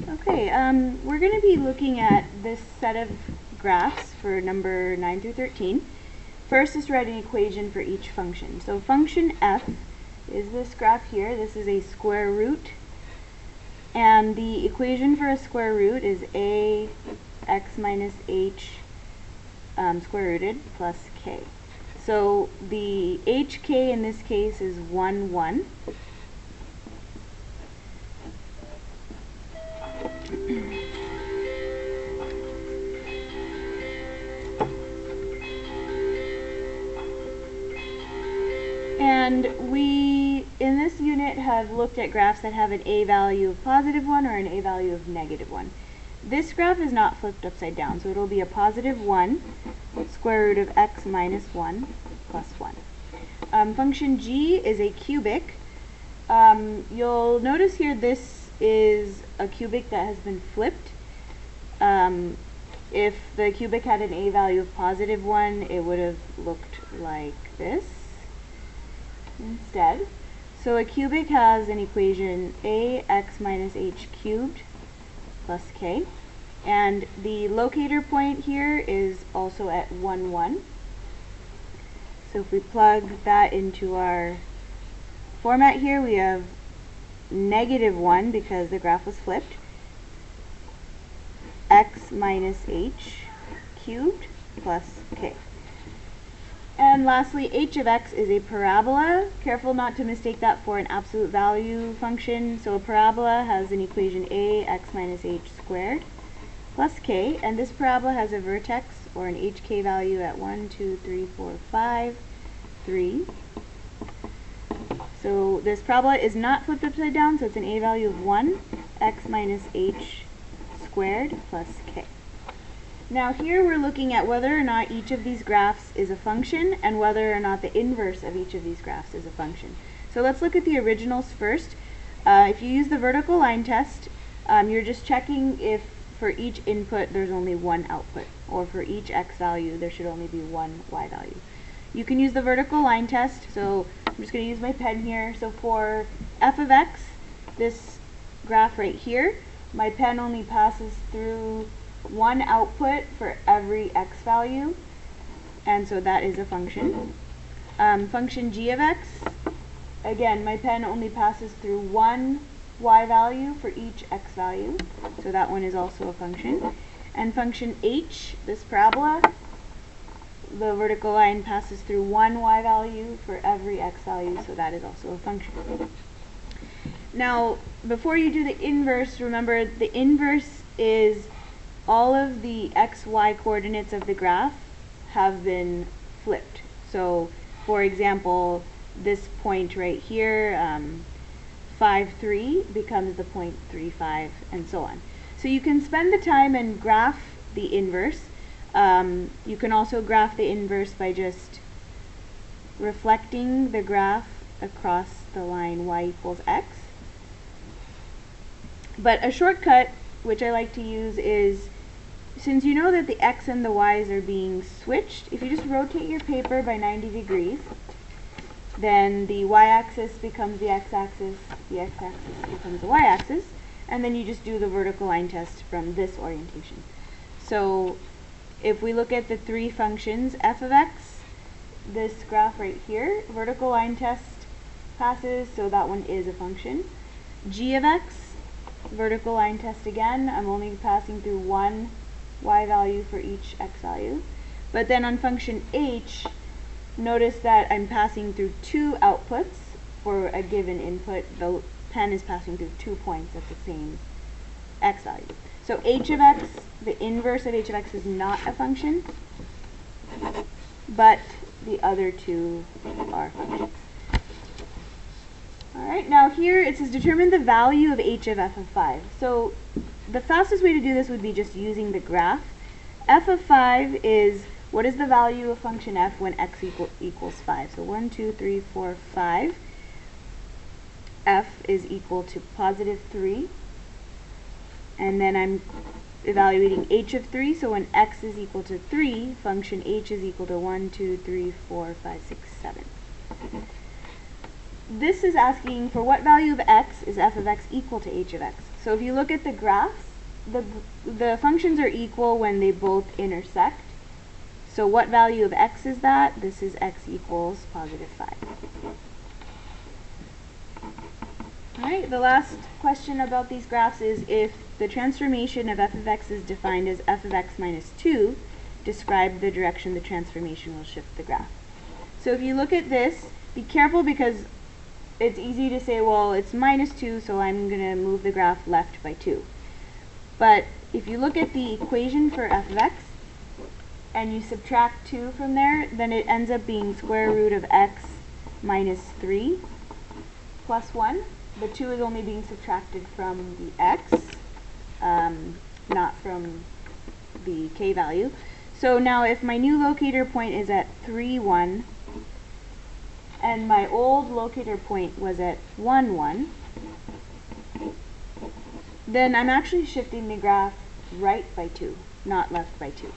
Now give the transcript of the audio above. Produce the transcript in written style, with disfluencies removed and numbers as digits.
Okay, we're going to be looking at this set of graphs for number 9 through 13. First is to write an equation for each function. So function f is this graph here. This is a square root. And the equation for a square root is ax minus h square rooted plus k. So the hk in this case is 1, 1. And we, in this unit, have looked at graphs that have an a value of positive 1 or an a value of negative 1. This graph is not flipped upside down, so it will be a positive 1 square root of x minus 1 plus 1. Function g is a cubic. You'll notice here this is a cubic that has been flipped. If the cubic had an a value of positive 1, it would have looked like this instead. So a cubic has an equation ax minus h cubed plus k. And the locator point here is also at 1, 1. So if we plug that into our format here, we have negative 1 because the graph was flipped, x minus h cubed plus k. And lastly, h of x is a parabola. Careful not to mistake that for an absolute value function. So a parabola has an equation ax minus h squared plus k, and this parabola has a vertex or an hk value at 1, 2, 3, 4, 5, 3. So this parabola is not flipped upside down, so it's an a value of 1, x minus h squared plus k. Now here we're looking at whether or not each of these graphs is a function and whether or not the inverse of each of these graphs is a function. So let's look at the originals first. If you use the vertical line test, you're just checking if for each input there's only one output, or for each x value there should only be one y value. You can use the vertical line test, so I'm just going to use my pen here. So for f of x, this graph right here, my pen only passes through one output for every x value, and so that is a function. Function g of x, again, my pen only passes through one y value for each x value, so that one is also a function. And function h, this parabola, the vertical line passes through one y value for every x value, so that is also a function. Now, before you do the inverse, remember the inverse is all of the x, y coordinates of the graph have been flipped. So, for example, this point right here, 5, 3 becomes the point 3, 5, and so on. So you can spend the time and graph the inverse. You can also graph the inverse by just reflecting the graph across the line y equals x. But a shortcut, which I like to use, is since you know that the x and the y's are being switched, if you just rotate your paper by 90 degrees, then the y-axis becomes the x-axis, the x-axis becomes the y-axis, and then you just do the vertical line test from this orientation. So if we look at the three functions, f of x, this graph right here, vertical line test passes, so that one is a function. G of x, vertical line test again, I'm only passing through one y value for each x value. But then on function h, notice that I'm passing through two outputs for a given input. The pen is passing through 2 points at the same x value. So h of x, the inverse of h of x is not a function, but the other two are functions. Alright, now here it says determine the value of h of f of 5. So the fastest way to do this would be just using the graph. F of 5 is what is the value of function f when x equals 5. So 1, 2, 3, 4, 5. F is equal to positive 3. And then I'm evaluating h of 3, so when x is equal to 3, function h is equal to 1, 2, 3, 4, 5, 6, 7. This is asking for what value of x is f of x equal to h of x. So if you look at the graphs, the functions are equal when they both intersect. So what value of x is that? This is x equals positive 5. Alright, the last question about these graphs is if the transformation of f of x is defined as f of x minus 2, describe the direction the transformation will shift the graph. So if you look at this, be careful because it's easy to say, well, it's minus 2, so I'm going to move the graph left by 2. But if you look at the equation for f of x, and you subtract 2 from there, then it ends up being square root of x minus 3 plus 1. The 2 is only being subtracted from the x, not from the k value. So now if my new locator point is at 3, 1, and my old locator point was at 1, 1, then I'm actually shifting the graph right by 2, not left by 2.